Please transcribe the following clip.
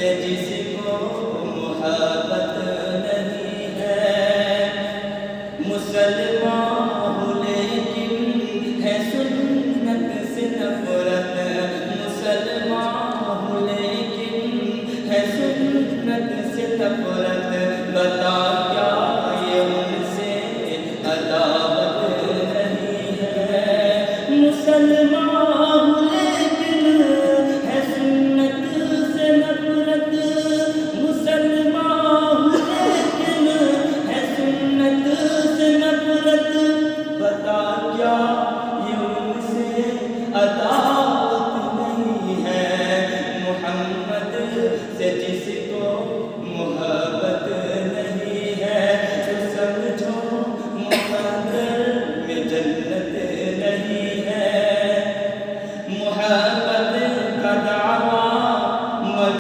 سے جس کو محبت نہیں ہے، مسلمان ہوں لیکن ہے سنت سے نفرت، مسلمان ہوں لیکن ہے سنت سے نفرت، بتا کیا یہ ان سے عداوت نہیں ہے، مسلمان ہوں لیکن ہے سنت سے نفرت، مسلمان ہوں لیکن ہے سنت سے نفرت، بتا کیا یہ ان سے عداوت نہیں ہے، محمد سے جس